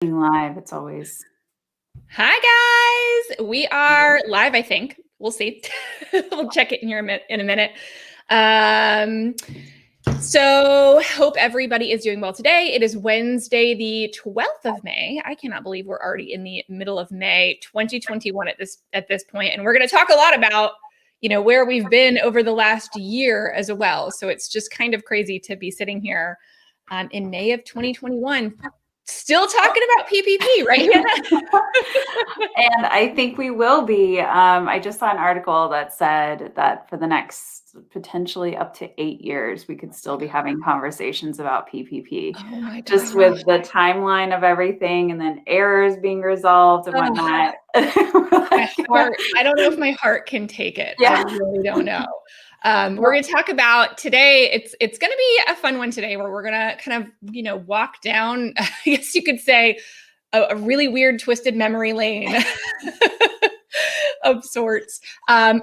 Live, it's always. Hi guys, we are live. I think we'll see. We'll check it in here in a minute. So hope everybody is doing well today. It is Wednesday, the 12th of May. I cannot believe we're already in the middle of May 2021 at this point, and we're going to talk a lot about where we've been over the last year as well. So it's just kind of crazy to be sitting here in May of 2021. Still talking about PPP, right, Hannah? And I think we will be. I just saw an article that said that for the next potentially up to 8 years, we could still be having conversations about PPP. Oh my Just gosh. with the timeline of everything and then errors being resolved and whatnot. My heart, I don't know if my heart can take it. Yeah. I really don't know. We're going to talk about today. It's going to be a fun one today where we're going to kind of, walk down, I guess you could say, a really weird, twisted memory lane of sorts.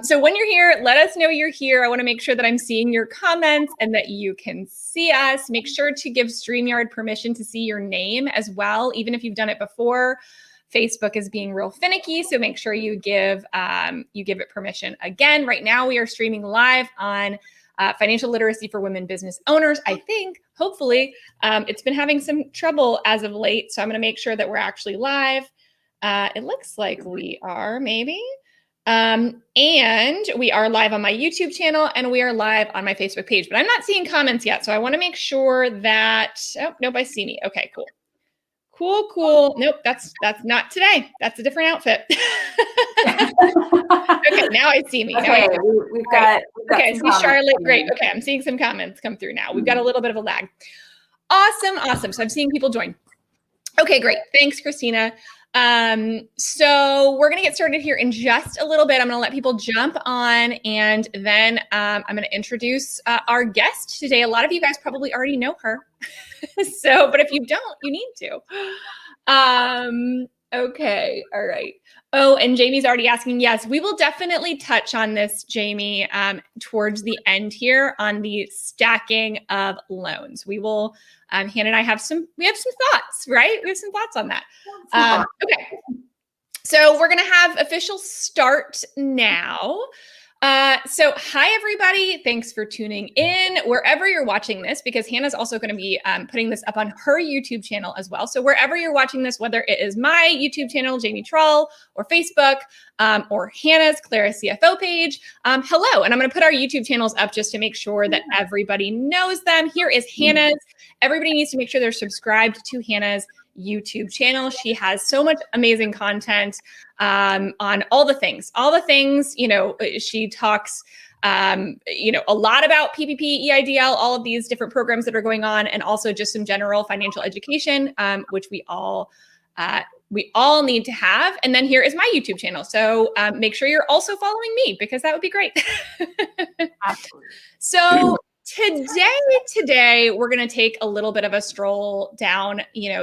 So when you're here, let us know you're here. I want to make sure that I'm seeing your comments and that you can see us. Make sure to give StreamYard permission to see your name as well, even if you've done it before. Facebook is being real finicky, so make sure you give it permission. Again, right now we are streaming live on Financial Literacy for Women Business Owners. I think, hopefully, it's been having some trouble as of late, so I'm going to make sure that we're actually live. It looks like we are, maybe. And we are live on my YouTube channel and we are live on my Facebook page, but I'm not seeing comments yet, so I want to make sure that. Oh, nope, I see me. Okay, cool. Cool. Nope, that's not today. That's a different outfit. Okay, now I see me. Okay, we've got okay, I see Charlotte. Great. Okay, I'm seeing some comments come through now. We've got a little bit of a lag. Awesome. So I'm seeing people join. Okay, great. Thanks, Christina. So we're going to get started here in just a little bit. I'm going to let people jump on, and then I'm going to introduce our guest today. A lot of you guys probably already know her. But if you don't, you need to. Okay. All right. Oh, and Jamie's already asking. Yes, we will definitely touch on this, Jamie, towards the end here on the stacking of loans. We will, Hannah and I have some thoughts, right? We have some thoughts on that. Okay. So we're going to have official start now. So hi, everybody. Thanks for tuning in wherever you're watching this, because Hannah's also going to be putting this up on her YouTube channel as well. So wherever you're watching this, whether it is my YouTube channel, Jamie Trull, or Facebook, or Hannah's Clara CFO page, hello. And I'm going to put our YouTube channels up just to make sure that everybody knows them. Here is Hannah's. Everybody needs to make sure they're subscribed to Hannah's YouTube channel. She has so much amazing content on all the things. She talks, a lot about PPP, EIDL, all of these different programs that are going on, and also just some general financial education, which we all need to have. And then here is my YouTube channel. So make sure you're also following me, because that would be great. Absolutely. So today we're going to take a little bit of a stroll down,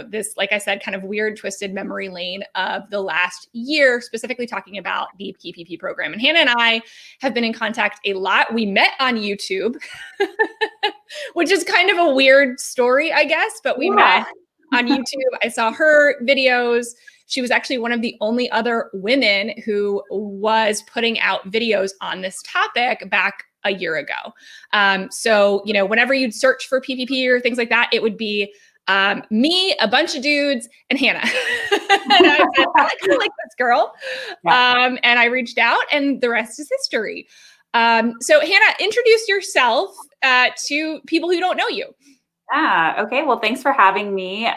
this, like I said, kind of weird, twisted memory lane of the last year, specifically talking about the PPP program. And Hannah and I have been in contact a lot. We met on YouTube, which is kind of a weird story, I guess, but we met on YouTube. I saw her videos. She was actually one of the only other women who was putting out videos on this topic back a year ago. So, whenever you'd search for PPP or things like that, it would be me, a bunch of dudes, and Hannah. And I said, I kind of like this girl. Yeah. And I reached out, and the rest is history. So Hannah, introduce yourself to people who don't know you. Yeah. Okay. Well, thanks for having me.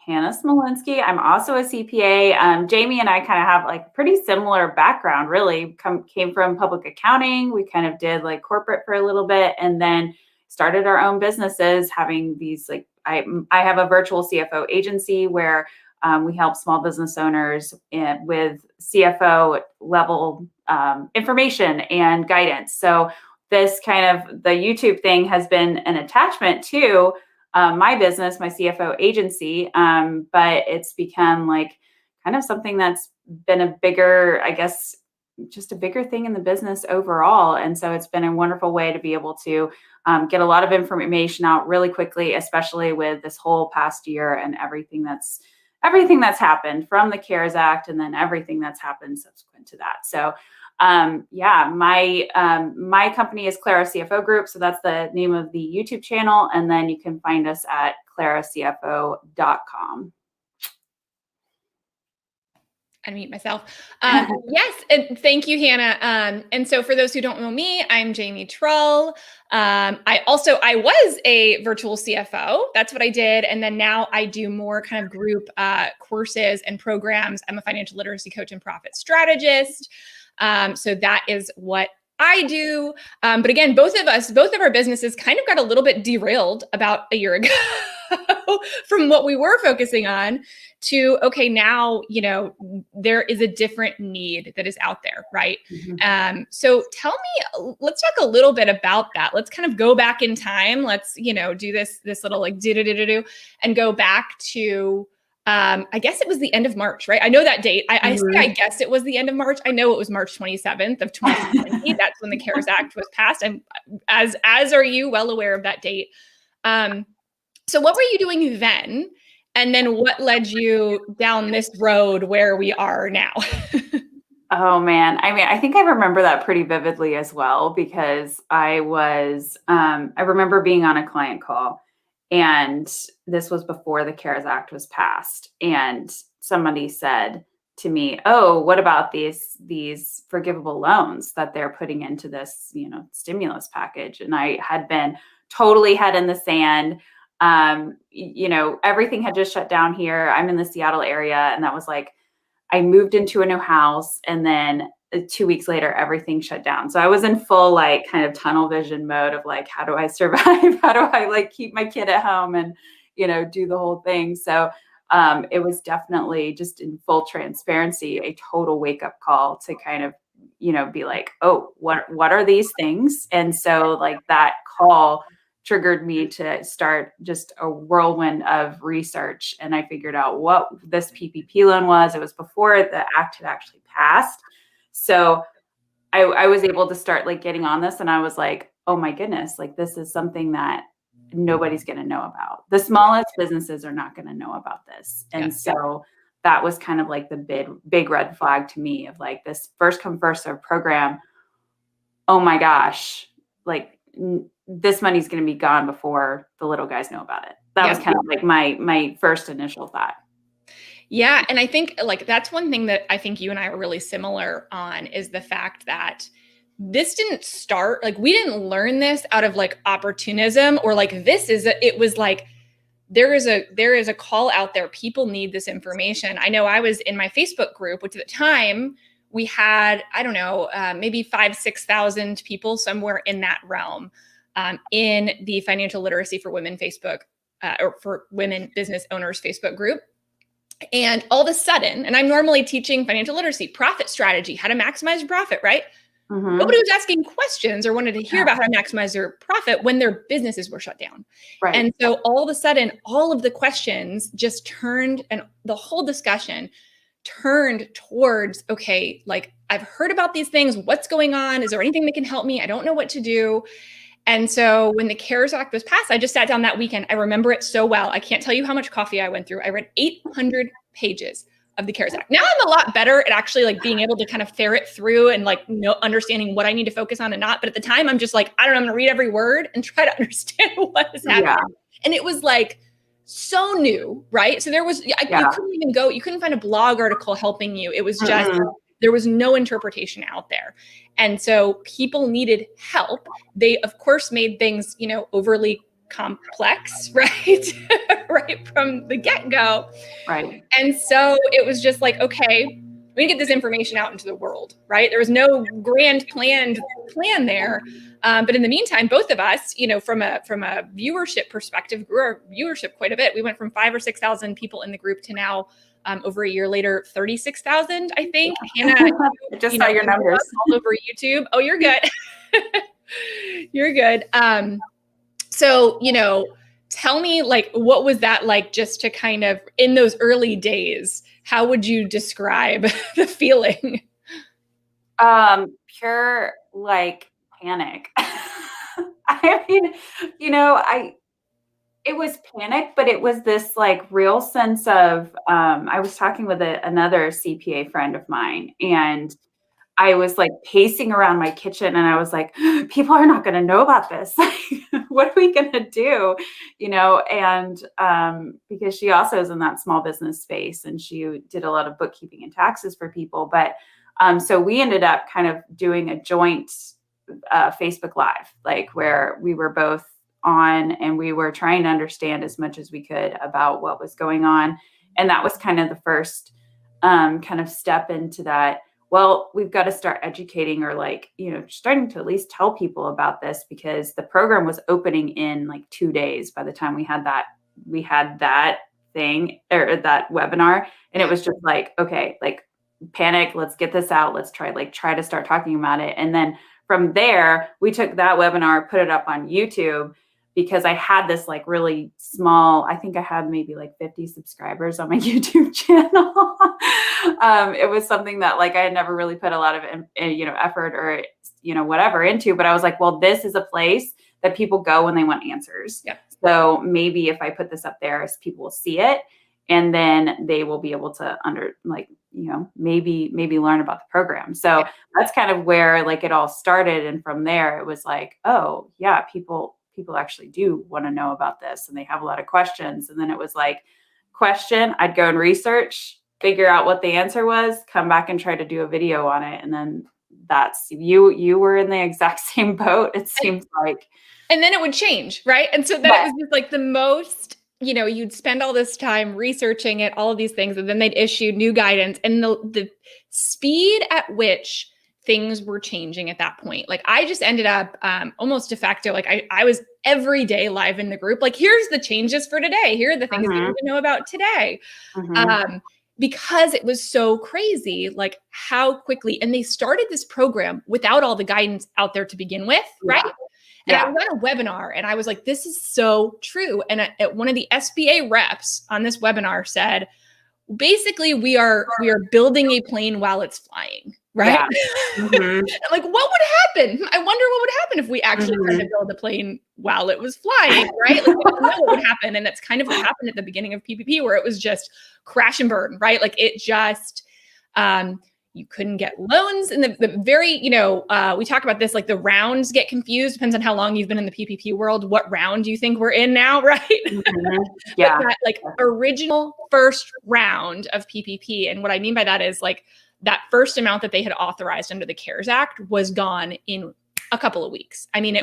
Hannah Smolinkski. I'm also a CPA. Jamie and I kind of have like pretty similar background, really. Came from public accounting. We kind of did like corporate for a little bit, and then started our own businesses, having these I have a virtual CFO agency where we help small business owners with CFO level information and guidance. So this kind of the YouTube thing has been an attachment to my business, my CFO agency, but it's become like kind of something that's been a bigger, I guess, just a bigger thing in the business overall. And so it's been a wonderful way to be able to get a lot of information out really quickly, especially with this whole past year and everything that's everything that's happened from the CARES Act and then everything that's happened subsequent to that. So my company is Clara CFO Group. So that's the name of the YouTube channel. And then you can find us at claracfo.com. Unmute myself. Yes, and thank you, Hannah. And so for those who don't know me, I'm Jamie Trull. I was a virtual CFO. That's what I did. And then now I do more kind of group courses and programs. I'm a financial literacy coach and profit strategist. So that is what I do. But again, both of our businesses kind of got a little bit derailed about a year ago from what we were focusing on to, okay, now, there is a different need that is out there, right? Mm-hmm. So let's talk a little bit about that. Let's kind of go back in time. Let's, do this little like do and go back to, I guess it was the end of March, right? I know that date. I guess it was the end of March. I know it was March 27th of 2020. That's when the CARES Act was passed. I'm as are you well aware of that date. So what were you doing then? And then what led you down this road where we are now? Oh man. I mean, I think I remember that pretty vividly as well, because I remember being on a client call, and this was before the CARES Act was passed. And somebody said to me, "Oh, what about these forgivable loans that they're putting into this, stimulus package?" And I had been totally head in the sand. Everything had just shut down here. I'm in the Seattle area, and that was like, I moved into a new house, and then 2 weeks later, everything shut down. So I was in full like kind of tunnel vision mode of like, how do I survive? How do I like keep my kid at home and, do the whole thing? So it was definitely, just in full transparency, a total wake up call to kind of, be like, oh, what are these things? And so like that call triggered me to start just a whirlwind of research. And I figured out what this PPP loan was. It was before the act had actually passed. So I was able to start like getting on this, and I was like, oh my goodness, like this is something that nobody's going to know about. The smallest businesses are not going to know about this. And so that was kind of like the big red flag to me of like this first come first serve program. Oh my gosh, like this money's going to be gone before the little guys know about it. That was kind of like my first initial thought. Yeah. And I think like that's one thing that I think you and I are really similar on, is the fact that this didn't start, like we didn't learn this out of like opportunism, or like it was like, there is a call out there. People need this information. I know I was in my Facebook group, which at the time we had, I don't know, maybe 5,000-6,000 people, somewhere in that realm, in the financial literacy for women Facebook, or for women business owners Facebook group. And all of a sudden, and I'm normally teaching financial literacy, profit strategy, how to maximize your profit, right? Mm-hmm. Nobody was asking questions or wanted to hear about how to maximize their profit when their businesses were shut down. Right. And so all of a sudden, all of the questions just turned, and the whole discussion turned towards, okay, like I've heard about these things. What's going on? Is there anything that can help me? I don't know what to do. And so when the CARES Act was passed, I just sat down that weekend. I remember it so well. I can't tell you how much coffee I went through. I read 800 pages of the CARES Act. Now I'm a lot better at actually like being able to kind of ferret through and like understanding what I need to focus on and not. But at the time, I'm just like, I don't know, I'm going to read every word and try to understand what is happening. Yeah. And it was like so new, right? So there was, you couldn't find a blog article helping you. It was just, there was no interpretation out there. And so people needed help. They, of course, made things, overly complex, right? Right from the get-go. Right. And so it was just like, okay, we get this information out into the world, right? There was no grand plan there. But in the meantime, both of us, from a viewership perspective, grew our viewership quite a bit. We went from 5,000 or 6,000 people in the group to now, over a year later, 36,000, I think. Hannah, I just saw your numbers all over YouTube. Oh, you're good. You're good. So, tell me, like, what was that like, just to kind of, in those early days, how would you describe the feeling? Pure like panic. I mean, It was panic, but it was this like real sense of, I was talking with another CPA friend of mine, and I was like pacing around my kitchen and I was like, people are not going to know about this. What are we going to do? And because she also is in that small business space and she did a lot of bookkeeping and taxes for people. But so we ended up kind of doing a joint Facebook Live, like where we were both on and we were trying to understand as much as we could about what was going on. And that was kind of the first kind of step into that. Well, we've got to start educating or starting to at least tell people about this, because the program was opening in like 2 days by the time we had that thing or that webinar. And it was just like, okay, like panic, let's get this out. Let's try to start talking about it. And then from there, we took that webinar, put it up on YouTube, because I had this like really small, I think I had maybe like 50 subscribers on my YouTube channel. It was something that like I had never really put a lot of, effort or, whatever into, but I was like, well, this is a place that people go when they want answers. Yep. So maybe if I put this up there, people will see it, and then they will be able to maybe learn about the program. So that's kind of where like it all started. And from there, it was like, oh yeah, people actually do want to know about this and they have a lot of questions. And then it was like, question, I'd go and research, figure out what the answer was, come back and try to do a video on it. And then that's you were in the exact same boat, it seems like. And then it would change, right? And so then it was just like the most, you'd spend all this time researching it, all of these things, and then they'd issue new guidance. And the speed at which things were changing at that point. Like I just ended up almost de facto, like I was every day live in the group. Like, here's the changes for today. Here are the things that you need to know about today. Because it was so crazy, like how quickly, and they started this program without all the guidance out there to begin with, right? And I ran a webinar and I was like, this is so true. And one of the SBA reps on this webinar said, basically, we are building a plane while it's flying, right? Yeah. Like, what would happen? I wonder what would happen if we actually tried to build a plane while it was flying, right? Like, we don't know what would happen. And that's kind of what happened at the beginning of PPP, where it was just crash and burn, right? Like it just, you couldn't get loans. And the very, we talk about this, like the rounds get confused, depends on how long you've been in the PPP world. What round do you think we're in now, right? Yeah. That, like original first round of PPP. And what I mean by that is like that first amount that they had authorized under the CARES Act was gone in a couple of weeks. I mean,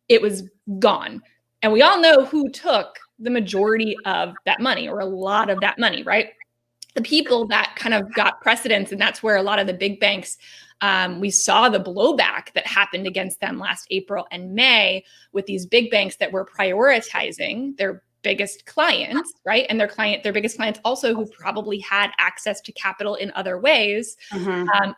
it was gone. And we all know who took the majority of that money, or a lot of that money, right? The people that kind of got precedence, and that's where a lot of the big banks, we saw the blowback that happened against them last April and May with these big banks that were prioritizing their biggest clients, right? And their biggest clients also who probably had access to capital in other ways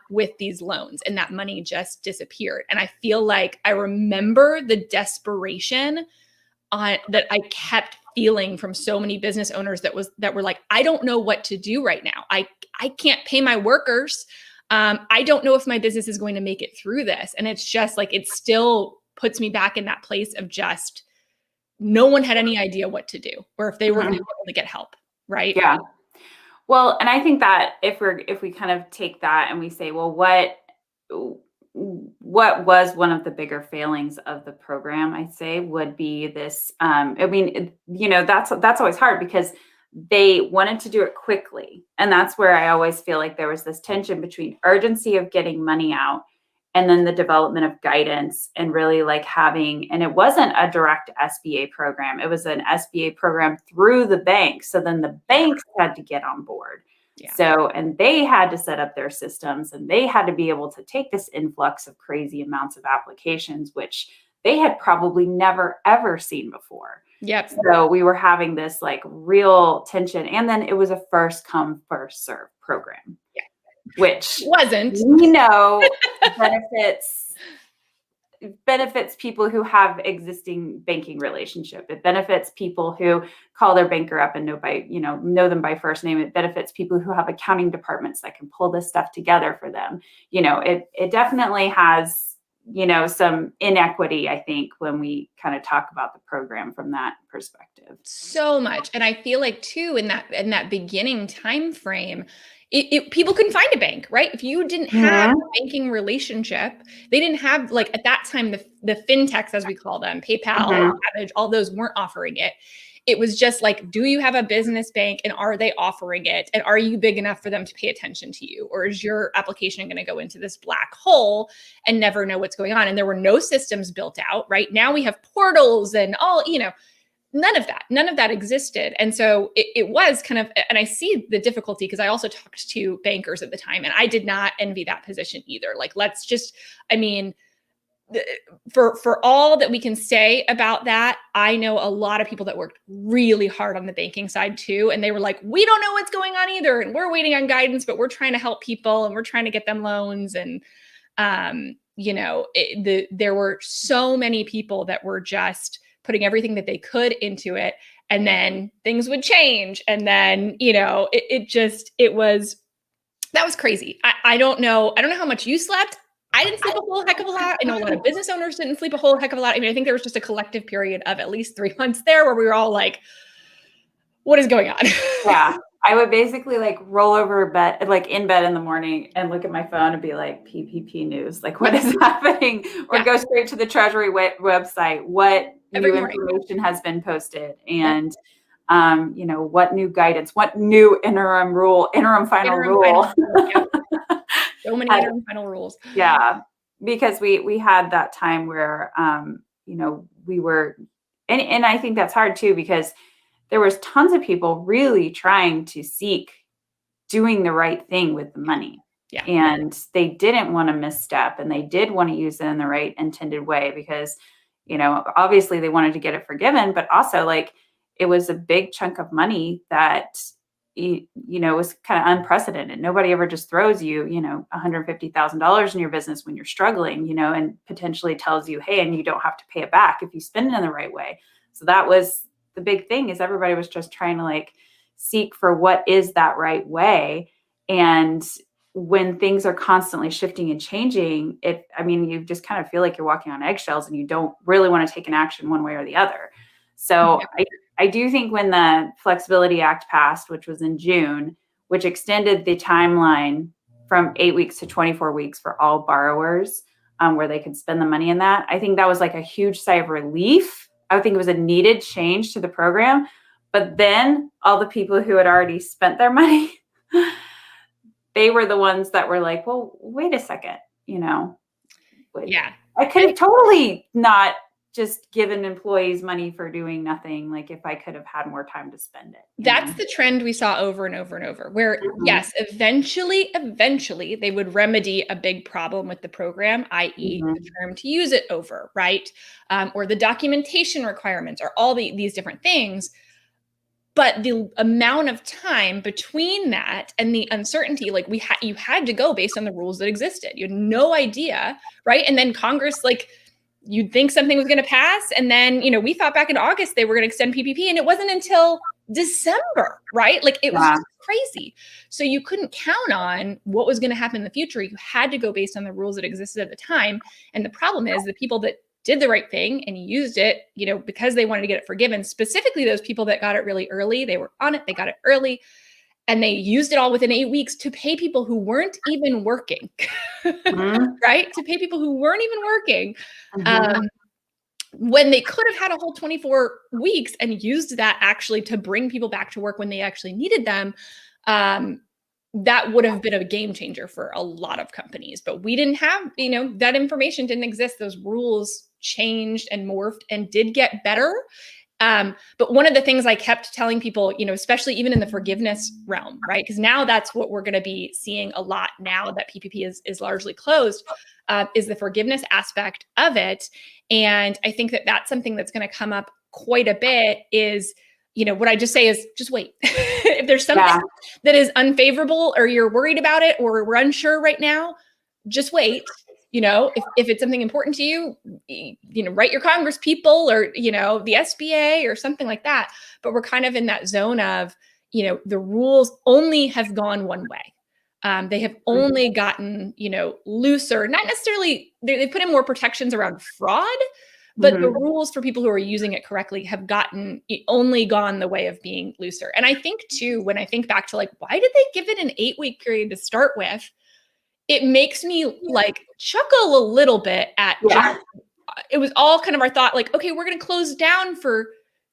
with these loans, and that money just disappeared. And I feel like I remember the desperation that I kept feeling from so many business owners that were like, I don't know what to do right now. I can't pay my workers. I don't know if my business is going to make it through this. And it's just like, it still puts me back in that place of just, no one had any idea what to do, or if they were going to be able to get help. Right. Yeah. Well, and I think that if we kind of take that and we say, well, what was one of the bigger failings of the program, I'd say would be this. I mean, that's always hard because they wanted to do it quickly. And that's where I always feel like there was this tension between urgency of getting money out and then the development of guidance and really like having, and it wasn't a direct SBA program. It was an SBA program through the bank. So then the banks had to get on board. Yeah. So, and they had to set up their systems and they had to be able to take this influx of crazy amounts of applications, which they had probably never, ever seen before. Yep. So we were having this like real tension. And then it was a first come, first serve program. Yeah. Which wasn't, benefits people who have existing banking relationship. It benefits people who call their banker up and know them by first name. It benefits people who have accounting departments that can pull this stuff together for them. It definitely has some inequity, I think, when we kind of talk about the program from that perspective. So much. And I feel like too, in that beginning time frame, people couldn't find a bank, right? If you didn't have a banking relationship, they didn't have, like, at that time, the fintechs, as we call them, PayPal, Cabbage, all those weren't offering it. It was just like, do you have a business bank and are they offering it? And are you big enough for them to pay attention to you? Or is your application going to go into this black hole and never know what's going on? And there were no systems built out, right? Now we have portals and all, none of that existed. And so it was kind of, and I see the difficulty because I also talked to bankers at the time and I did not envy that position either. Like, let's just, for all that we can say about that, I know a lot of people that worked really hard on the banking side too. And they were like, we don't know what's going on either. And we're waiting on guidance, but we're trying to help people and we're trying to get them loans. And, there were so many people that were just putting everything that they could into it. And then things would change. And then, that was crazy. I don't know how much you slept. I didn't sleep a whole heck of a lot. I know a lot of business owners didn't sleep a whole heck of a lot. I think there was just a collective period of at least 3 months there where we were all like, what is going on? Yeah. I would basically roll over bed, in bed in the morning and look at my phone and be like, PPP news, what is happening? Or go straight to the Treasury website. What new information has been posted? And, what new guidance, what new interim final rule. So many interim final rules. Yeah, because we had that time where, we were, and I think that's hard too, because there was tons of people really trying to seek doing the right thing with the money. Yeah. And they didn't want to misstep and they did want to use it in the right intended way because, obviously they wanted to get it forgiven, but also it was a big chunk of money that, was kind of unprecedented. Nobody ever just throws you, $150,000 in your business when you're struggling, and potentially tells you, hey, and you don't have to pay it back if you spend it in the right way. So that was the big thing, is everybody was just trying to seek for what is that right way. And when things are constantly shifting and changing, you just kind of feel like you're walking on eggshells and you don't really want to take an action one way or the other. So I do think when the Flexibility Act passed, which was in June, which extended the timeline from 8 weeks to 24 weeks for all borrowers, where they could spend the money in that, I think that was a huge sigh of relief. I think it was a needed change to the program. But then all the people who had already spent their money, they were the ones that were like, well, wait a second, Yeah. I could have totally not just given employees money for doing nothing, if I could have had more time to spend it. That's the trend we saw over and over and over, where yes, eventually they would remedy a big problem with the program, i.e. the term to use it over, right? Or the documentation requirements, or all these different things. But the amount of time between that and the uncertainty, you had to go based on the rules that existed. You had no idea, right? And then Congress, you'd think something was going to pass. And then, we thought back in August, they were going to extend PPP, and it wasn't until December, right? It was just crazy. So you couldn't count on what was going to happen in the future. You had to go based on the rules that existed at the time. And the problem is the people that did the right thing and used it, because they wanted to get it forgiven, specifically those people that got it really early, they were on it, they got it early, and they used it all within 8 weeks to pay people who weren't even working, right? To pay people who weren't even working, when they could have had a whole 24 weeks and used that actually to bring people back to work when they actually needed them. That would have been a game changer for a lot of companies, but we didn't have, that information didn't exist. Those rules changed and morphed and did get better. But one of the things I kept telling people, especially even in the forgiveness realm, right? Because now that's what we're going to be seeing a lot now that PPP is largely closed, is the forgiveness aspect of it. And I think that that's something that's going to come up quite a bit is, what I just say is just wait. If there's something that is unfavorable or you're worried about it or we're unsure right now, just wait. If it's something important to you, write your Congress people or, the SBA or something like that. But we're kind of in that zone of, the rules only have gone one way. They have only gotten, looser, not necessarily, they put in more protections around fraud, but the rules for people who are using it correctly have only gone the way of being looser. And I think too, when I think back to like, why did they give it an 8-week period to start with? It makes me like chuckle a little bit at just, it was all kind of our thought, like, okay, we're going to close down for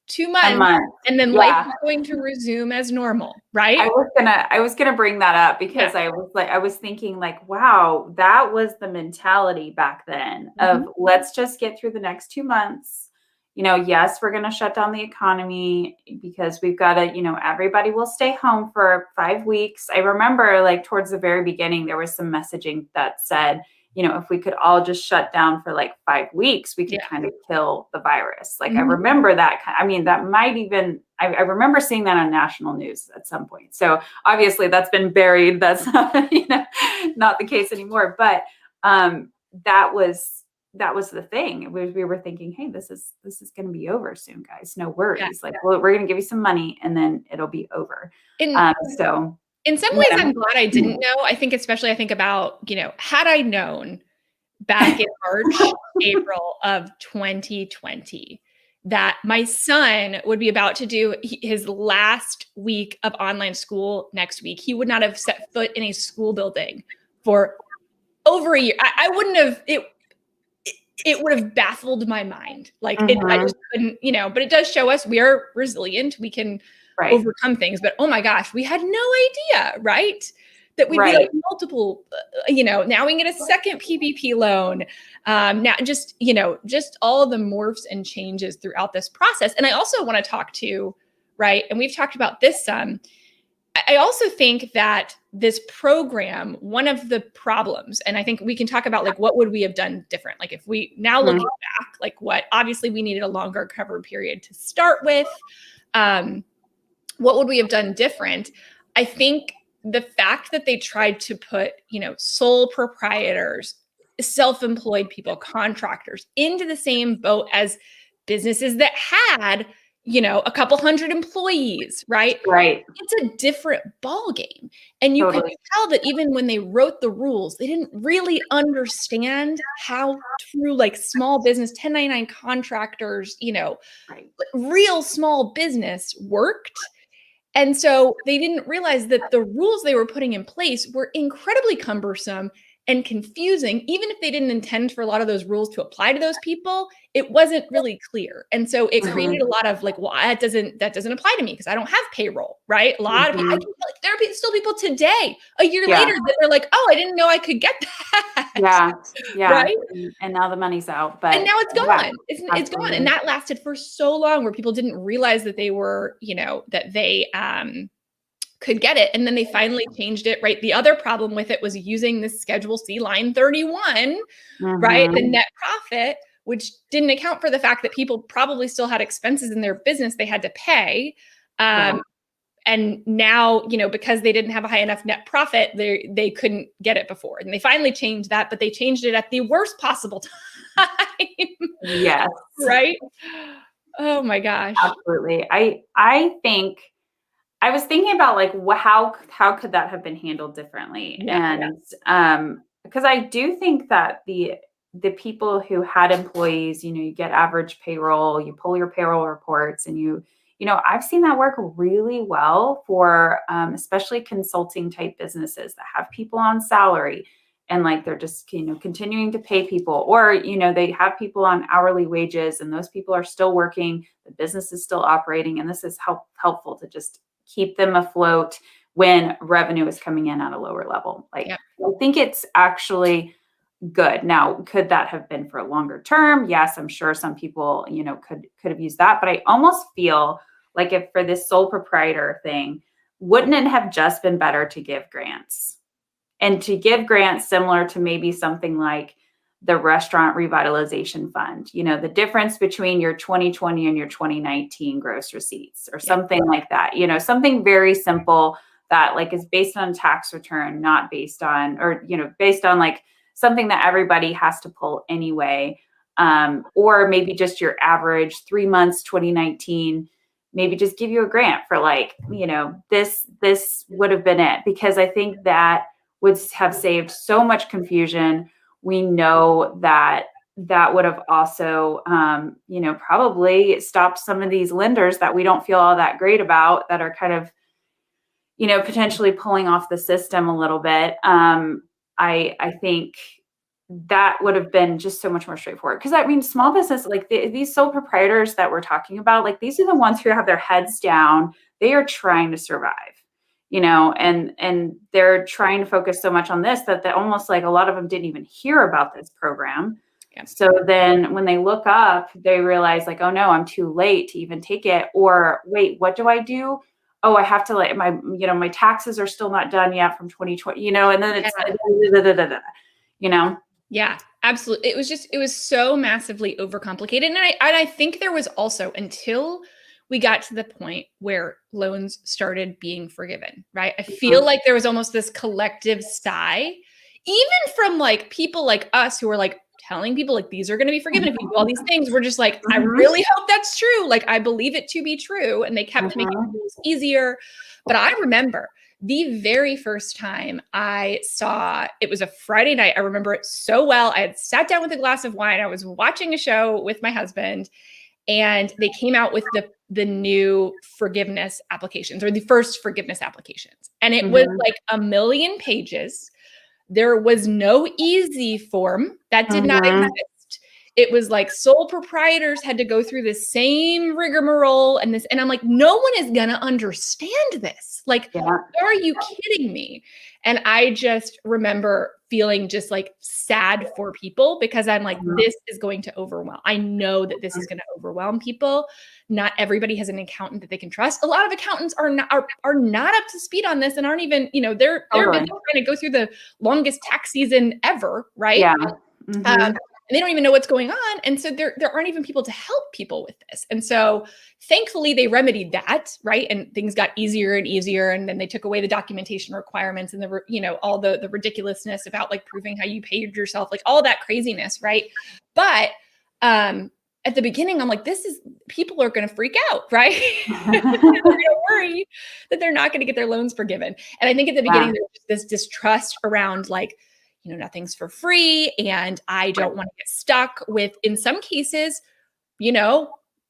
2 months and then life is going to resume as normal, right? I was gonna bring that up because I was thinking like, wow, that was the mentality back then of let's just get through the next 2 months. Yes, we're gonna shut down the economy because we've got to, everybody will stay home for 5 weeks. I remember like towards the very beginning, there was some messaging that said, if we could all just shut down for like 5 weeks, we could kind of kill the virus. Like I remember that. I mean, that might even, I remember seeing that on national news at some point. So obviously that's been buried. That's not, not the case anymore. But that was the thing. We were thinking, hey, this is going to be over soon, guys. No worries. Like, well, we're going to give you some money and then it'll be over. So in some ways, I'm glad I didn't know. I think about, had I known back in March, April of 2020, that my son would be about to do his last week of online school next week, he would not have set foot in a school building for over a year. I wouldn't have, it would have baffled my mind. Like I just couldn't, but it does show us we are resilient. We can overcome things, but oh my gosh, we had no idea, right? That we'd be like multiple, now we can get a second PPP loan. Now just all the morphs and changes throughout this process. And I also want to talk to, and we've talked about this some, I also think that this program, one of the problems, and I think we can talk about like, what would we have done different? Like if we now looking back, like obviously we needed a longer cover period to start with. What would we have done different? I think the fact that they tried to put, sole proprietors, self-employed people, contractors into the same boat as businesses that had, a couple hundred employees, right? It's a different ball game. And you could tell that even when they wrote the rules, they didn't really understand how true like small business 1099 contractors, real small business worked. And so they didn't realize that the rules they were putting in place were incredibly cumbersome and confusing. Even if they didn't intend for a lot of those rules to apply to those people, it wasn't really clear. And so it created a lot of like, well, that doesn't apply to me because I don't have payroll, right? A lot of people, there are still people today, a year later, that they're like, oh, I didn't know I could get that. Right? And now the money's out, but and now it's gone. It's gone. And that lasted for so long where people didn't realize that they were, that they could get it. And then they finally changed it, right? The other problem with it was using this Schedule C line 31, right? The net profit, which didn't account for the fact that people probably still had expenses in their business they had to pay. And now, because they didn't have a high enough net profit, they couldn't get it before. And they finally changed that, but they changed it at the worst possible time. Yes. Right? Oh my gosh. Absolutely. I think I was thinking about like how could that have been handled differently? And because I do think that the people who had employees, you get average payroll, you pull your payroll reports, and I've seen that work really well for especially consulting type businesses that have people on salary and like they're just continuing to pay people, or they have people on hourly wages and those people are still working, the business is still operating, and this is helpful to just keep them afloat when revenue is coming in at a lower level. Like I think it's actually good. Now, could that have been for a longer term? Yes, I'm sure some people, could have used that, but I almost feel like if for this sole proprietor thing, wouldn't it have just been better to give grants? And to give grants similar to maybe something like the restaurant revitalization fund, the difference between your 2020 and your 2019 gross receipts or something like that, something very simple that like is based on tax return, not based on, or, based on like something that everybody has to pull anyway. Or maybe just your average 3 months, 2019, maybe just give you a grant for like, this would have been it. Because I think that would have saved so much confusion. We know that that would have also, probably stopped some of these lenders that we don't feel all that great about, that are kind of, potentially pulling off the system a little bit. I think that would have been just so much more straightforward. Because I mean, small business, like these sole proprietors that we're talking about, like these are the ones who have their heads down. They are trying to survive, and they're trying to focus so much on this that almost like a lot of them didn't even hear about this program. Yeah. So then when they look up, they realize like, oh no, I'm too late to even take it. Or wait, what do I do? Oh, I have to like my taxes are still not done yet from 2020, and then it's Yeah, absolutely. It was so massively overcomplicated. And I think there was also, until we got to the point where loans started being forgiven, right? I feel like there was almost this collective sigh, even from like people like us who were like telling people like these are going to be forgiven if you do all these things. We're just like, I really hope that's true. Like I believe it to be true. And they kept making the rules easier. But I remember the very first time I saw, it was a Friday night. I remember it so well. I had sat down with a glass of wine. I was watching a show with my husband, and they came out with the new forgiveness applications, or the first forgiveness applications. And it was like 1 million pages. There was no easy form. That did not exist. It was like sole proprietors had to go through the same rigmarole and this. And I'm like, no one is going to understand this. Like, are you kidding me? And I just remember feeling just like sad for people, because I'm like, this is going to overwhelm. I know that this is going to overwhelm people. Not everybody has an accountant that they can trust. A lot of accountants are not up to speed on this, and aren't even, they're busy trying to go through the longest tax season ever, right? Yeah. And they don't even know what's going on. And so there aren't even people to help people with this. And so thankfully they remedied that, right? And things got easier and easier. And then they took away the documentation requirements and all the ridiculousness about like proving how you paid yourself, like all that craziness, right? But at the beginning, I'm like, people are going to freak out, right? They're going to worry that they're not going to get their loans forgiven. And I think at the beginning, there was this distrust around like, nothing's for free. And I don't want to get stuck with, in some cases,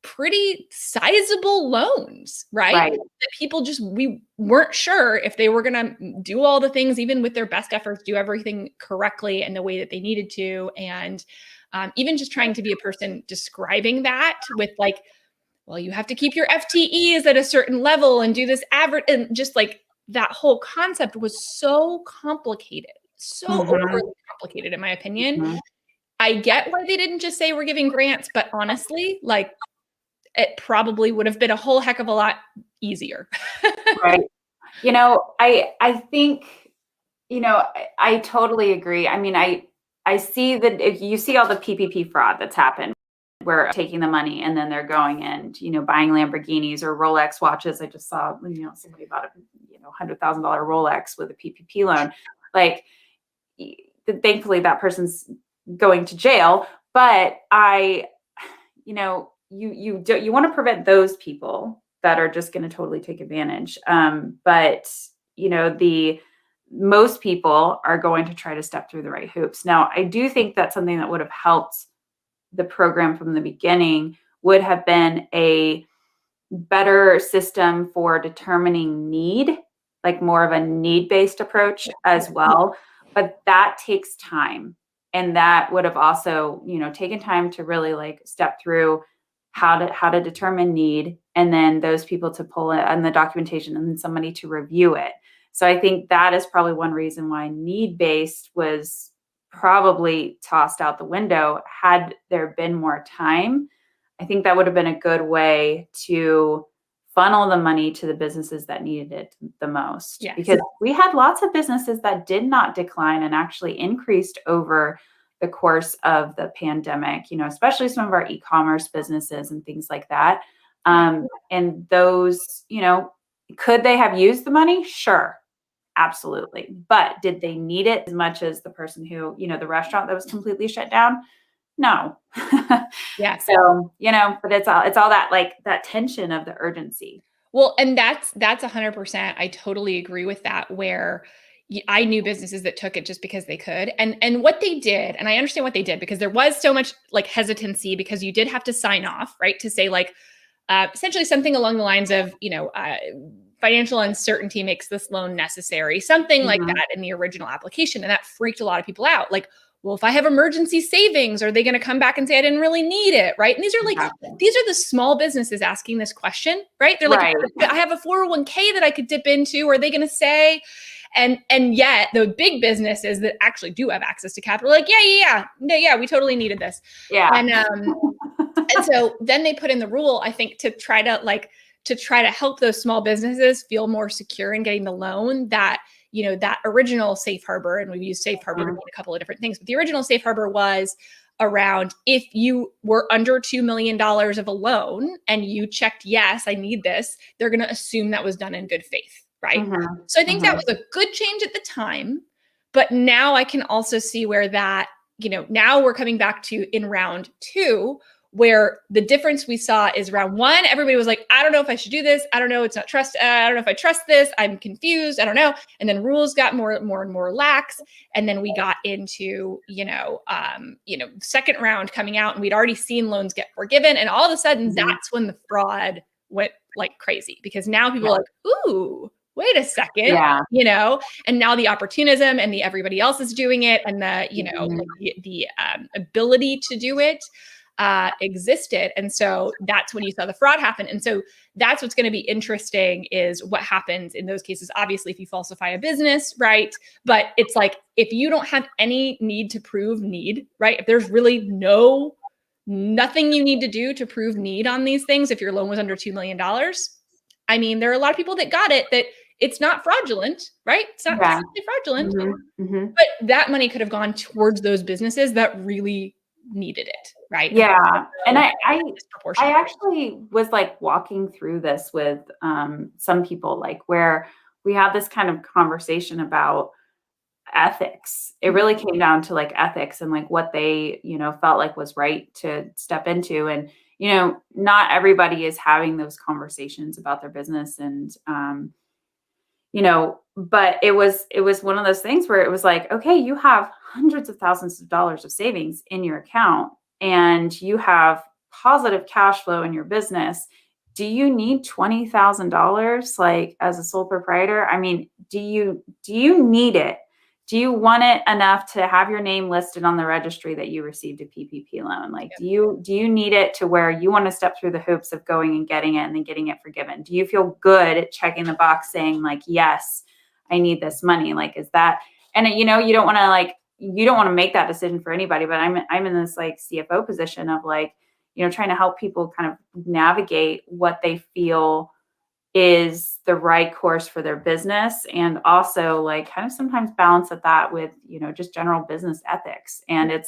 pretty sizable loans, right? That people we weren't sure if they were going to do all the things, even with their best efforts, do everything correctly and the way that they needed to. And even just trying to be a person describing that with like, well, you have to keep your FTEs at a certain level and do this average, and just like that whole concept was so complicated. So overly complicated, in my opinion. I get why they didn't just say we're giving grants, but honestly, like it probably would have been a whole heck of a lot easier. Right. I think, I totally agree. I mean, I see that if you see all the PPP fraud that's happened, where taking the money and then they're going and, buying Lamborghinis or Rolex watches. I just saw, somebody bought a $100,000 Rolex with a PPP loan. Like, thankfully that person's going to jail, but you want to prevent those people that are just going to totally take advantage. But the most people are going to try to step through the right hoops. Now, I do think that something that would have helped the program from the beginning would have been a better system for determining need, like more of a need-based approach as well. But that takes time. And that would have also, taken time to really like step through how to determine need, and then those people to pull it and the documentation, and then somebody to review it. So I think that is probably one reason why need-based was probably tossed out the window. Had there been more time, I think that would have been a good way to funnel the money to the businesses that needed it the most. Yes. Because we had lots of businesses that did not decline and actually increased over the course of the pandemic, especially some of our e-commerce businesses and things like that. And those, could they have used the money? Sure. Absolutely. But did they need it as much as the person who, the restaurant that was completely shut down? No. Yeah. So, but it's all that like that tension of the urgency. Well, and that's 100%. I totally agree with that, where, I knew businesses that took it just because they could. And what they did, and I understand what they did, because there was so much like hesitancy, because you did have to sign off, right? To say like, essentially something along the lines of, financial uncertainty makes this loan necessary, something like that in the original application. And that freaked a lot of people out. Like, well, if I have emergency savings, are they going to come back and say I didn't really need it? Right. And these are like, these are the small businesses asking this question, right? They're like, I have a 401k that I could dip into. Are they going to say? And yet the big businesses that actually do have access to capital, like, yeah, we totally needed this. Yeah. And so then they put in the rule, I think, to try to help those small businesses feel more secure in getting the loan, that, that original safe harbor, and we've used safe harbor to mean a couple of different things, but the original safe harbor was around if you were under $2 million of a loan and you checked, yes, I need this, they're going to assume that was done in good faith, right? So I think that was a good change at the time, but now I can also see where that, now we're coming back to in round 2, where the difference we saw is round 1, everybody was like, I don't know if I should do this. I don't know. It's not trust. I don't know if I trust this. I'm confused. I don't know. And then rules got more and more lax. And then we got into, second round coming out, and we'd already seen loans get forgiven. And all of a sudden, that's when the fraud went like crazy, because now people are like, ooh, wait a second, and now the opportunism and the everybody else is doing it, and the, the ability to do it existed. And so that's when you saw the fraud happen. And so that's what's going to be interesting, is what happens in those cases. Obviously, if you falsify a business, right? But it's like, if you don't have any need to prove need, right? If there's really nothing you need to do to prove need on these things, if your loan was under $2 million, I mean, there are a lot of people that got it that it's not fraudulent, right? It's not fraudulent, but that money could have gone towards those businesses that really needed it, right? Yeah. And I actually was like walking through this with some people, like where we had this kind of conversation about ethics. It really came down to like ethics and like what they, felt like was right to step into. And, not everybody is having those conversations about their business. And, but it was one of those things where it was like, okay, you have hundreds of thousands of dollars of savings in your account, and you have positive cash flow in your business. Do you need $20,000 like as a sole proprietor? I mean, do you need it? Do you want it enough to have your name listed on the registry that you received a PPP loan? Like, do you need it to where you want to step through the hoops of going and getting it and then getting it forgiven? Do you feel good at checking the box saying like, yes, I need this money? Like, is that, and you don't want to make that decision for anybody, but I'm in this like CFO position of like, trying to help people kind of navigate what they feel is the right course for their business, and also like kind of sometimes balance that with, just general business ethics. And it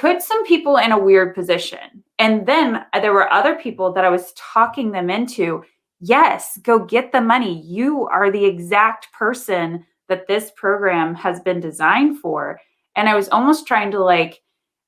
puts some people in a weird position. And then there were other people that I was talking them into, yes, go get the money. You are the exact person that this program has been designed for. And I was almost trying to like,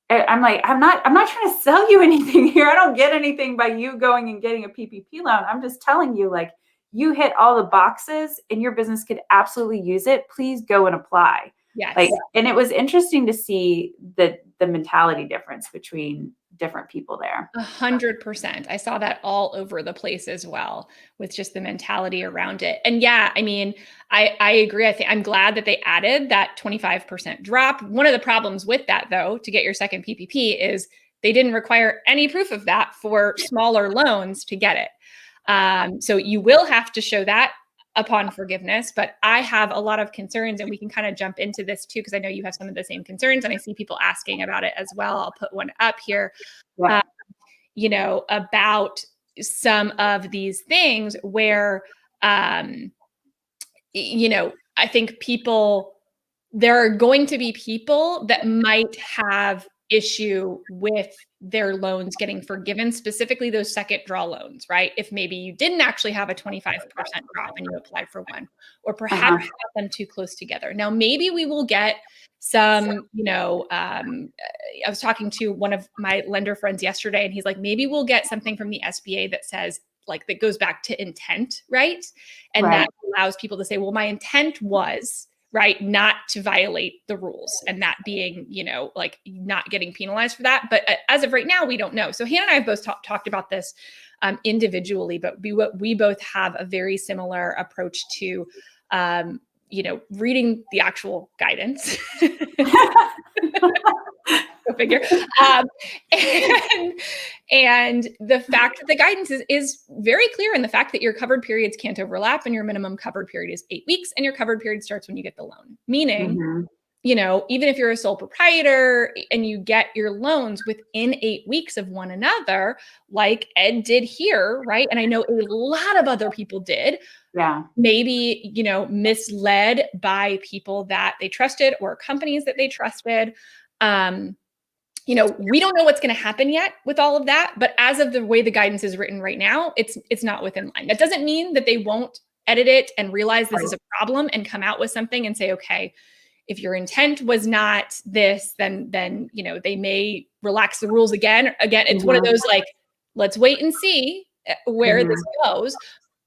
I'm not trying to sell you anything here. I don't get anything by you going and getting a PPP loan. I'm just telling you, like, you hit all the boxes and your business could absolutely use it. Please go and apply. Yes. Like, and it was interesting to see the mentality difference between different people there. 100%. I saw that all over the place as well, with just the mentality around it. And yeah, I mean, I agree. I'm glad that they added that 25% drop. One of the problems with that, though, to get your second PPP, is they didn't require any proof of that for smaller loans to get it. So you will have to show that upon forgiveness. But I have a lot of concerns, and we can kind of jump into this too, because I know you have some of the same concerns, and I see people asking about it as well. I'll put one up here, about some of these things where, I think there are going to be people that might have issue with their loans getting forgiven, specifically those second draw loans, right? If maybe you didn't actually have a 25% drop and you applied for one, or perhaps you got them too close together. Now, maybe we will get some, I was talking to one of my lender friends yesterday, and he's like, maybe we'll get something from the SBA that says, like that goes back to intent, right? And Right. that allows people to say, well, my intent was, right, not to violate the rules, and that being, like not getting penalized for that. But as of right now, we don't know. So Hannah and I have both talked about this individually, but we both have a very similar approach to, reading the actual guidance. Go figure. And the fact that the guidance is very clear in the fact that your covered periods can't overlap, and your minimum covered period is 8 weeks, and your covered period starts when you get the loan. Meaning, even if you're a sole proprietor and you get your loans within 8 weeks of one another, like Ed did here, right? And I know a lot of other people did. Yeah. Maybe, misled by people that they trusted or companies that they trusted. We don't know what's going to happen yet with all of that, but as of the way the guidance is written right now, it's not within line. That doesn't mean that they won't edit it and realize this is a problem and come out with something and say, okay, if your intent was not this, then they may relax the rules again. Again, it's one of those like, let's wait and see where this goes.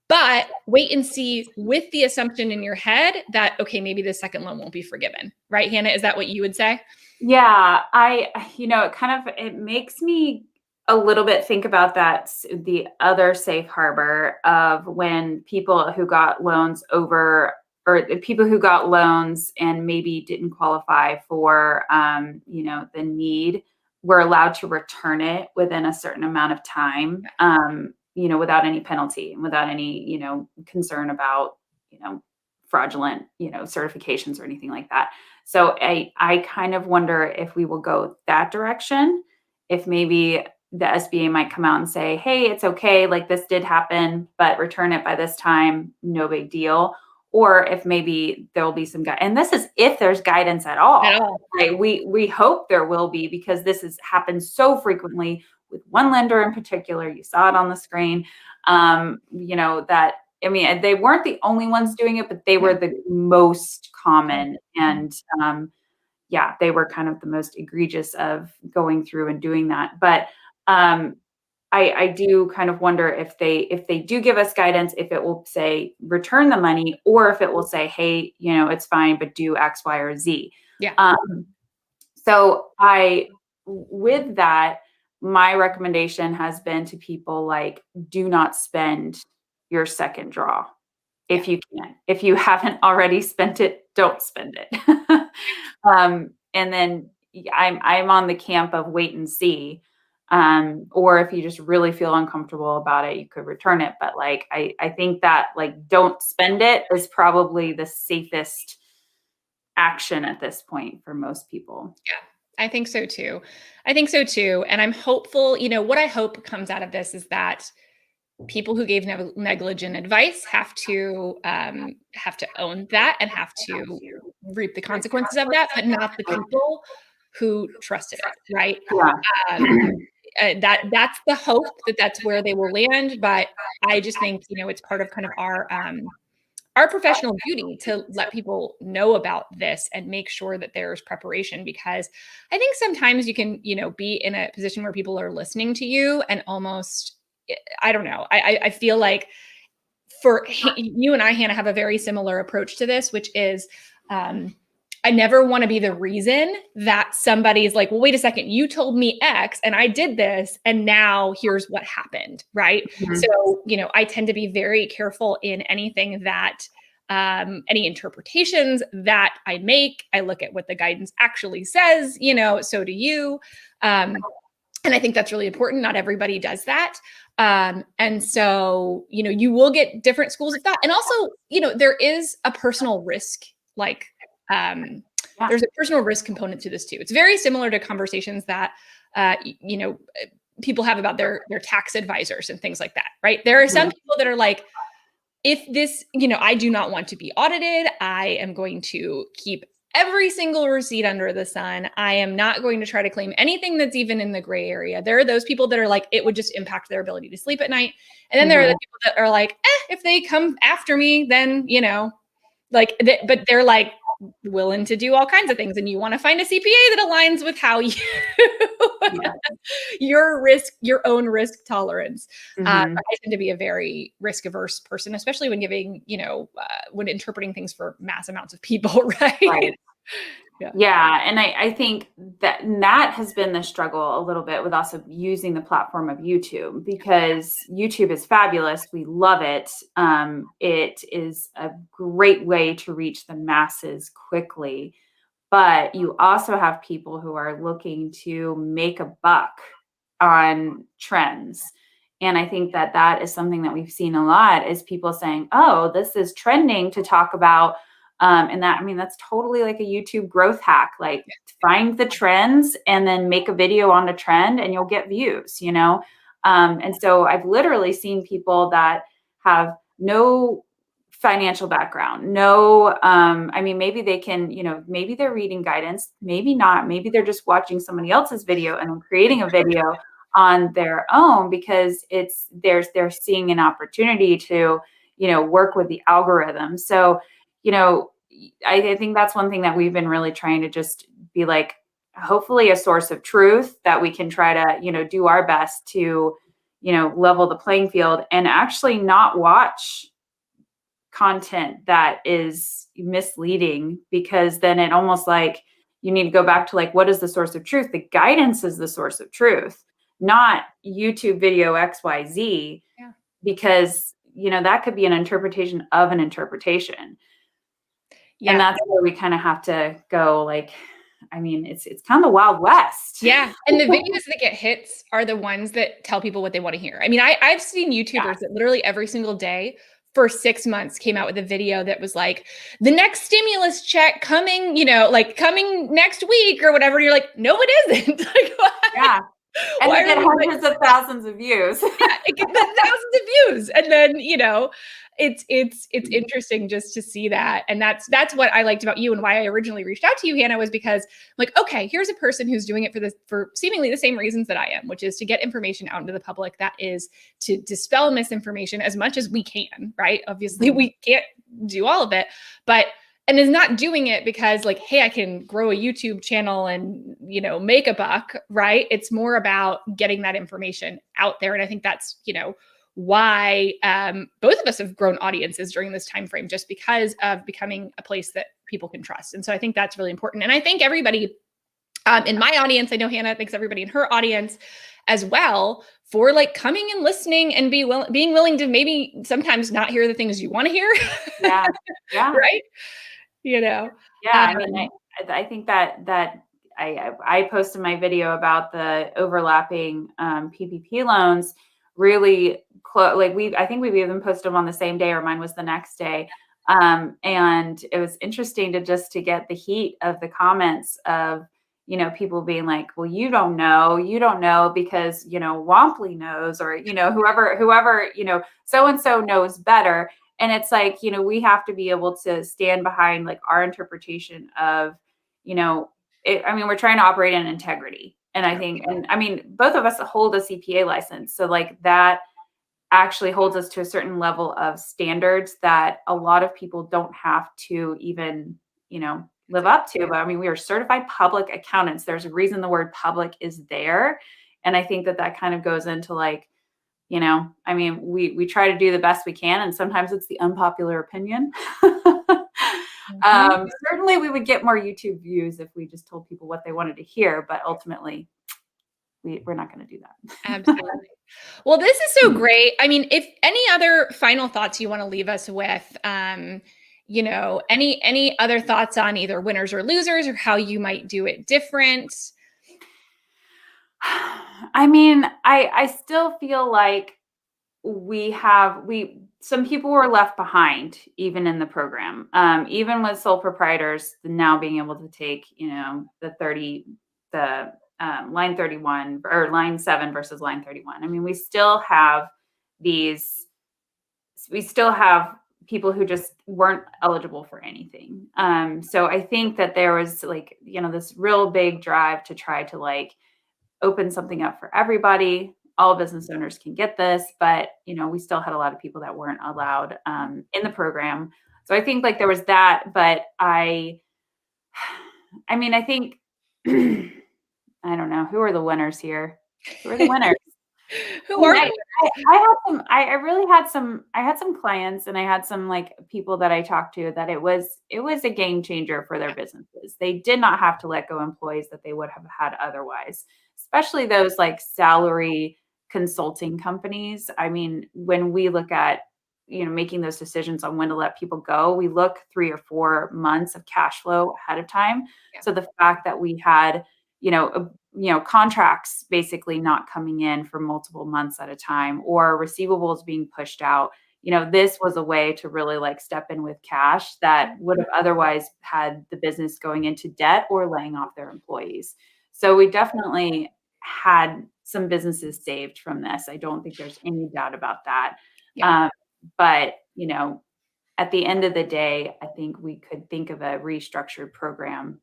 But wait and see with the assumption in your head that, okay, maybe the second loan won't be forgiven. Right, Hannah? Is that what you would say? Yeah, it makes me a little bit think about the other safe harbor of when people who got loans or the people who got loans and maybe didn't qualify for, the need, were allowed to return it within a certain amount of time, without any penalty and without any, concern about, fraudulent, certifications or anything like that. So I kind of wonder if we will go that direction, if maybe the SBA might come out and say, hey, it's okay, like this did happen, but return it by this time, no big deal. Or if maybe there will be some guidance. And this is if there's guidance at all. Right? We hope there will be, because this has happened so frequently with one lender in particular. You saw it on the screen. They weren't the only ones doing it, but they were the most common. And they were kind of the most egregious of going through and doing that. But I do kind of wonder if they do give us guidance, if it will say return the money, or if it will say, hey, it's fine, but do X, Y, or Z. Yeah. So with that, my recommendation has been to people like, do not spend your second draw if you can. If you haven't already spent it, don't spend it. And then I'm on the camp of wait and see. Or if you just really feel uncomfortable about it, you could return it. But like, I think that like, don't spend it is probably the safest action at this point for most people. Yeah, I think so too. And I'm hopeful, what I hope comes out of this is that people who gave negligent advice have to own that and have to reap the consequences of that, but not the people who trusted it, right? Yeah. That's the hope that's where they will land. But I just think, it's part of kind of our professional duty to let people know about this and make sure that there's preparation, because I think sometimes you can, be in a position where people are listening to you and almost, I don't know. I feel like for you and I, Hannah, have a very similar approach to this, which is, I never want to be the reason that somebody's like, well, wait a second, you told me X and I did this, and now here's what happened, right? Mm-hmm. So, I tend to be very careful in anything that, any interpretations that I make. I look at what the guidance actually says, so do you. And I think that's really important. Not everybody does that. And so, you will get different schools of thought. And also, there is a personal risk, there's a personal risk component to this too. It's very similar to conversations that, people have about their tax advisors and things like that, right? There are some people that are like, if this, I do not want to be audited. I am going to keep every single receipt under the sun. I am not going to try to claim anything that's even in the gray area. There are those people that are like, it would just impact their ability to sleep at night. And then there are the people that are like, if they come after me, then, but they're like, willing to do all kinds of things, and you want to find a CPA that aligns with how you Yeah. your own risk tolerance. I Mhm. tend to be a very risk averse person, especially when giving, when interpreting things for mass amounts of people, right? Right. Yeah. Yeah, and I think that has been the struggle a little bit with also using the platform of YouTube, because YouTube is fabulous. We love it. It is a great way to reach the masses quickly, but you also have people who are looking to make a buck on trends. And I think that is something that we've seen a lot, is people saying, "Oh, this is trending to talk about." And that, I mean, that's totally like a YouTube growth hack. Like, find the trends and then make a video on a trend and you'll get views, you know? And so I've literally seen people that have no financial background, no, I mean, maybe they can, maybe they're reading guidance, maybe not, maybe they're just watching somebody else's video and then creating a video on their own, because they're seeing an opportunity to, work with the algorithm. So, you know, I think that's one thing that we've been really trying to just be like, hopefully a source of truth that we can try to, do our best to, level the playing field and actually not watch content that is misleading, because then it almost like you need to go back to like, what is the source of truth? The guidance is the source of truth, not YouTube video XYZ, Yeah. because that could be an interpretation of an interpretation. And Yeah. that's where we kind of have to go, like, I mean, it's kind of the Wild West. Yeah. And the videos that get hits are the ones that tell people what they want to hear. I mean, I've seen Yeah. YouTubers that literally every single day for 6 months came out with a video that was like, the next stimulus check coming, like coming next week or whatever. And you're like, no, it isn't. Like, Yeah. And why they are get we hundreds of thousands of views. yeah, it gets thousands of views. And then, it's interesting just to see that. And that's what I liked about you, and why I originally reached out to you, Hannah, was because like, okay, here's a person who's doing it for seemingly the same reasons that I am, which is to get information out into the public, that is to dispel misinformation as much as we can, right? Obviously, we can't do all of it, but and is not doing it because like, hey, I can grow a YouTube channel and, make a buck, right? It's more about getting that information out there. And I think that's, why both of us have grown audiences during this time frame, just because of becoming a place that people can trust. And so I think that's really important. And I think everybody in my audience, I know Hannah thanks everybody in her audience as well for like coming and listening and being willing to maybe sometimes not hear the things you want to hear. Yeah. Yeah. Right. Yeah, I mean, I think that I posted my video about the overlapping PPP loans really close. Like, I think we've even posted them on the same day, or mine was the next day. And it was interesting to get the heat of the comments of, people being like, well, you don't know because, Wampley knows, or, whoever, so-and-so knows better. And it's like, we have to be able to stand behind like our interpretation of, I mean, we're trying to operate in integrity. And I think, and I mean, both of us hold a CPA license. So like that actually holds us to a certain level of standards that a lot of people don't have to even, live up to. But I mean, we are certified public accountants. There's a reason the word public is there. And I think that kind of goes into like, I mean, we try to do the best we can, and sometimes it's the unpopular opinion. Certainly we would get more YouTube views if we just told people what they wanted to hear, but ultimately we're not going to do that. Absolutely. Well, this is so great. I mean, if any other final thoughts you want to leave us with, any other thoughts on either winners or losers, or how you might do it different? I mean, I still feel like some people were left behind even in the program, even with sole proprietors now being able to take, the line 31 or line 7 versus line 31. I mean, we still have people who just weren't eligible for anything. So I think that there was like, this real big drive to try to like open something up for everybody. All business owners can get this, but we still had a lot of people that weren't allowed in the program. So I think like there was that, but I I mean, I think, I don't know, who are the winners here? Who are the winners? Who are the I had some, I really had some, I had some clients and I had some like people that I talked to that it was a game changer for their businesses. They did not have to let go employees that they would have had otherwise, especially those like salary consulting companies. I mean, when we look at, making those decisions on when to let people go, we look 3 or 4 months of cash flow ahead of time. Yeah. So the fact that we had, contracts basically not coming in for multiple months at a time or receivables being pushed out. This was a way to really like step in with cash that would have otherwise had the business going into debt or laying off their employees. So we definitely had some businesses saved from this. I don't think there's any doubt about that. Yeah. But, at the end of the day, I think we could think of a restructured program,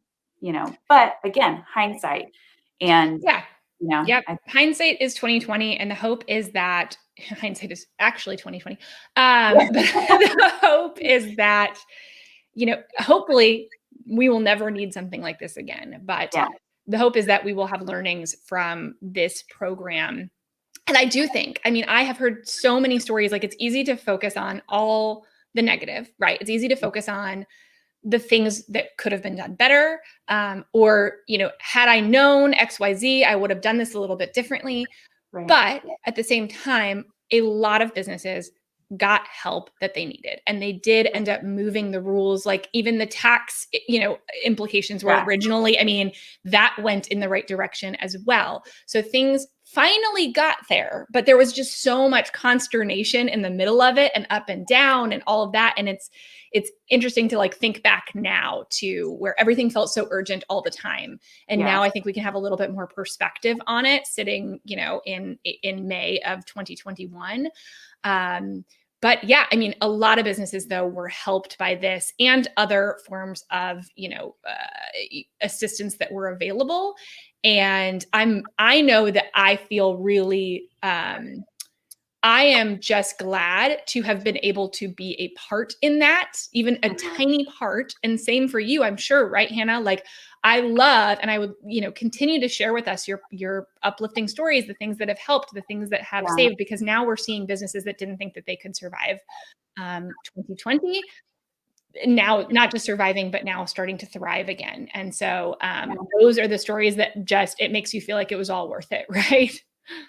but again, hindsight. And, Yeah. Yep. I Hindsight is 2020, and the hope is that hindsight is actually 2020. But the hope is that, hopefully we will never need something like this again. But yeah, the hope is that we will have learnings from this program. And I do think, I mean, I have heard so many stories, like it's easy to focus on all the negative, right? It's easy to focus on the things that could have been done better. Or, had I known XYZ, I would have done this a little bit differently. right. But at the same time, a lot of businesses got help that they needed. And they did end up moving the rules, like even the tax, implications were Yeah. originally, I mean, that went in the right direction as well. So things finally got there, but there was just so much consternation in the middle of it and up and down and all of that. And it's interesting to like think back now to where everything felt so urgent all the time. And now I think we can have a little bit more perspective on it sitting, in May of 2021. But yeah, I mean, a lot of businesses though were helped by this and other forms of, assistance that were available. And I know that I feel really, I am just glad to have been able to be a part in that, even a tiny part. And same for you, I'm sure, right, Hannah? Like I love, and I would, continue to share with us your uplifting stories, the things that have helped, the things that have saved, because now we're seeing businesses that didn't think that they could survive 2020. Now, not just surviving, but now starting to thrive again. And so those are the stories that just, it makes you feel like it was all worth it, right?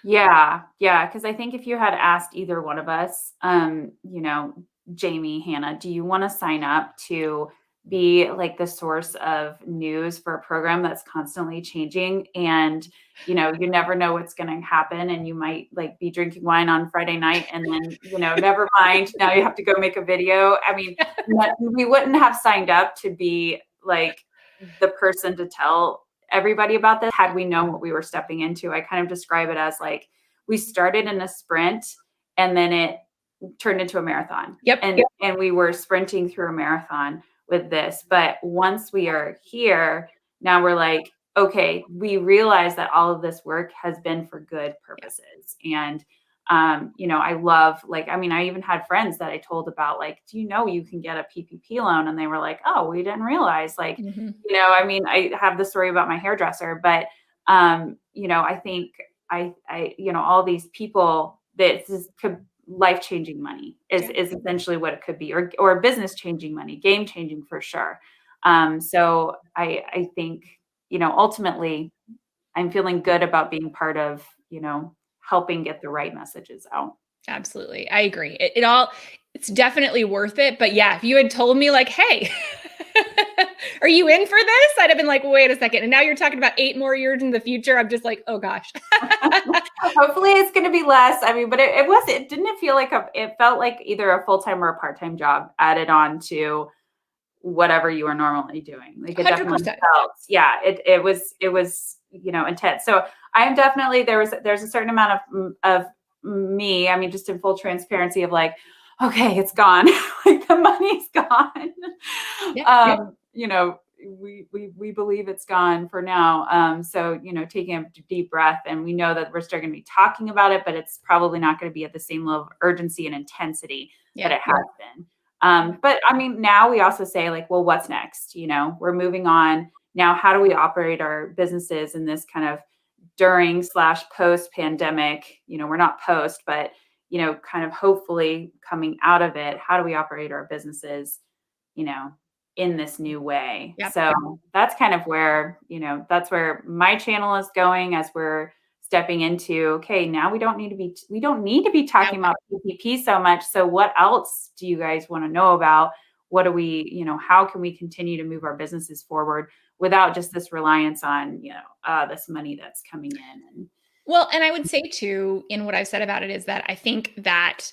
Yeah. Yeah. Cause I think if you had asked either one of us, Jamie, Hannah, do you want to sign up to be like the source of news for a program that's constantly changing? And, you never know what's going to happen. And you might like be drinking wine on Friday night and then, never mind. Now you have to go make a video. I mean, we wouldn't have signed up to be like the person to tell everybody about this had we known what we were stepping into. I kind of describe it as like we started in a sprint and then it turned into a marathon. Yep. And we were sprinting through a marathon with this. But once we are here, now we're like, okay, we realize that all of this work has been for good purposes. And I love I even had friends that I told about like, do you can get a PPP loan? And they were like, oh, we didn't realize I have the story about my hairdresser, but I think all these people that life-changing money is essentially what it could be, or business-changing money, game-changing for sure. So I think, ultimately I'm feeling good about being part of, helping get the right messages out. Absolutely. I agree. It's definitely worth it. But yeah, if you had told me like, hey, are you in for this? I'd have been like, wait a second. And now you're talking about 8 more years in the future. I'm just like, oh gosh. Hopefully it's going to be less. I mean, but it didn't feel like it felt like either a full-time or a part-time job added on to whatever you were normally doing. Like it 100%. definitely felt, it was, intense. So I am definitely, there's a certain amount of me, I mean, just in full transparency of like, okay, it's gone. Like the money's gone. We believe it's gone for now. So, taking a deep breath, and we know that we're still going to be talking about it, but it's probably not going to be at the same level of urgency and intensity that it has been. But I mean, now we also say like, well, what's next? We're moving on. Now, how do we operate our businesses in this kind of during/post pandemic? We're not post, but, kind of hopefully coming out of it, how do we operate our businesses, you know, in this new way? Yep. So that's kind of where, that's where my channel is going as we're stepping into, okay, now we don't need to be talking about PPP so much. So what else do you guys want to know about? What do we, how can we continue to move our businesses forward without just this reliance on, this money that's coming in? Well, and I would say too, in what I've said about it, is that I think that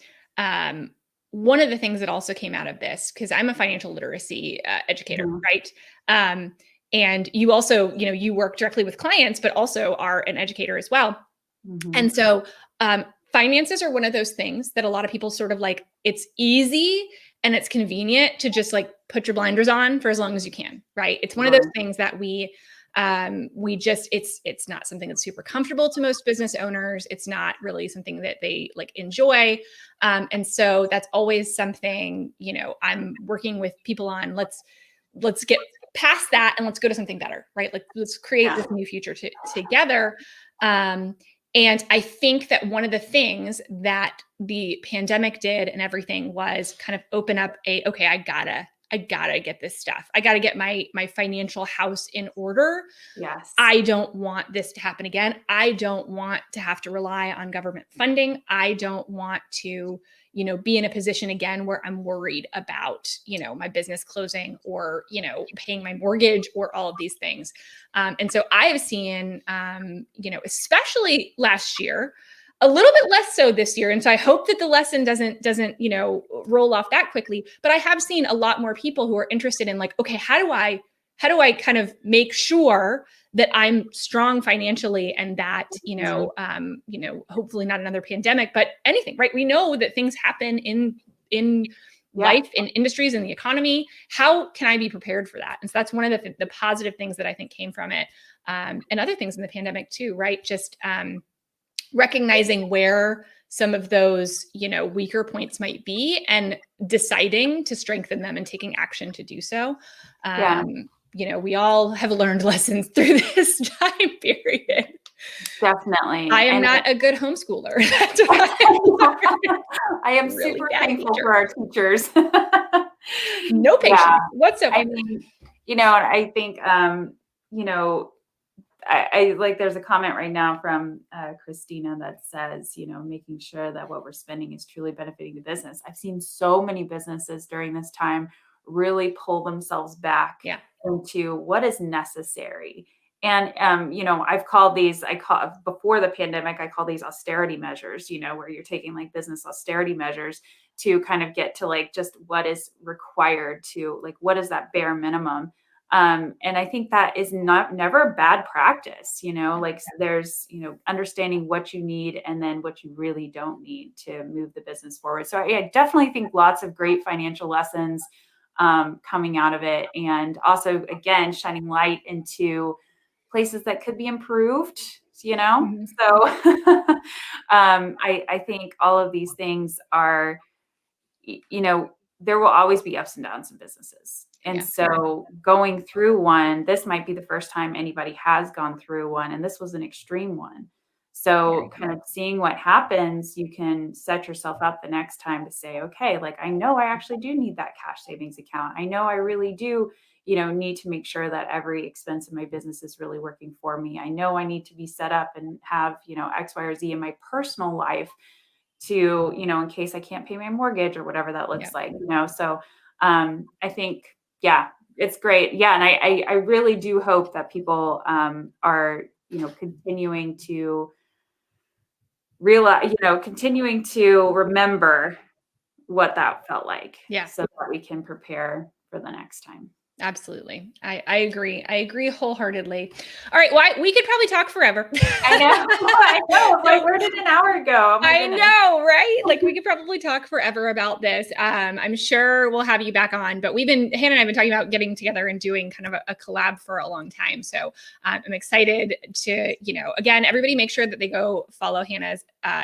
one of the things that also came out of this, because I'm a financial literacy educator, right? And you also, you work directly with clients, but also are an educator as well. And so finances are one of those things that a lot of people sort of like, it's easy and it's convenient to just like put your blinders on for as long as you can, right? It's one of those things that we just, it's not something that's super comfortable to most business owners. It's not really something that they like enjoy. And so that's always something, I'm working with people on, let's get past that and let's go to something better, right? Like let's create this new future together. And I think that one of the things that the pandemic did and everything was kind of open up okay, I gotta get this stuff. I gotta get my financial house in order. Yes. I don't want this to happen again. I don't want to have to rely on government funding. I don't want to, be in a position again where I'm worried about, my business closing or, paying my mortgage or all of these things. And so I have seen, especially last year, a little bit less so this year. And so I hope that the lesson doesn't, roll off that quickly, but I have seen a lot more people who are interested in like, okay, how do I kind of make sure that I'm strong financially and that, hopefully not another pandemic, but anything, right? We know that things happen in life, in industries, in the economy. How can I be prepared for that? And so that's one of the positive things that I think came from it. And other things in the pandemic too, right? Just, recognizing where some of those, weaker points might be and deciding to strengthen them and taking action to do so. We all have learned lessons through this time period. Definitely. I am not a good homeschooler. That's why I am really super thankful for our teachers. No patience whatsoever. I mean, I think, I like, there's a comment right now from Christina that says, making sure that what we're spending is truly benefiting the business. I've seen so many businesses during this time really pull themselves back into what is necessary. And, I've called before the pandemic, I call these austerity measures, where you're taking like business austerity measures to kind of get to like just what is required to like, what is that bare minimum? And I think that is never a bad practice, like there's, understanding what you need and then what you really don't need to move the business forward. So I definitely think lots of great financial lessons coming out of it. And also, again, shining light into places that could be improved, So I think all of these things are, there will always be ups and downs in businesses. And so going through one, this might be the first time anybody has gone through one, and this was an extreme one. So kind of seeing what happens, you can set yourself up the next time to say, okay, like, I know I actually do need that cash savings account. I know I really do, need to make sure that every expense in my business is really working for me. I know I need to be set up and have, X, Y, or Z in my personal life to, in case I can't pay my mortgage or whatever that looks like, So I think, it's great. And I really do hope that people are, continuing to realize, continuing to remember what that felt like. So that we can prepare for the next time. Absolutely. I agree. I agree wholeheartedly. All right. Well, we could probably talk forever. I know. Like, where did an hour go? I know, right? Like, we could probably talk forever about this. I'm sure we'll have you back on, but Hannah and I have been talking about getting together and doing kind of a collab for a long time. So I'm excited to, again, everybody make sure that they go follow Hannah's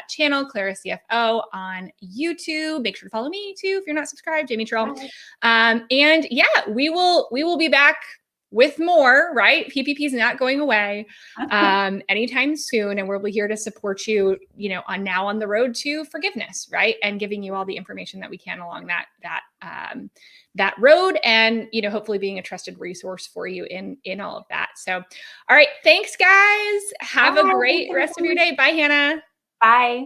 channel, Clara CFO, on YouTube. Make sure to follow me too if you're not subscribed, Jamie Trull. And yeah, we will be back with more, right? PPP is not going away anytime soon. And we'll be here to support you, on the road to forgiveness, right? And giving you all the information that we can along that road, and, hopefully being a trusted resource for you in all of that. So, all right. Thanks guys. Have a great rest of your day. Bye, Hannah. Bye.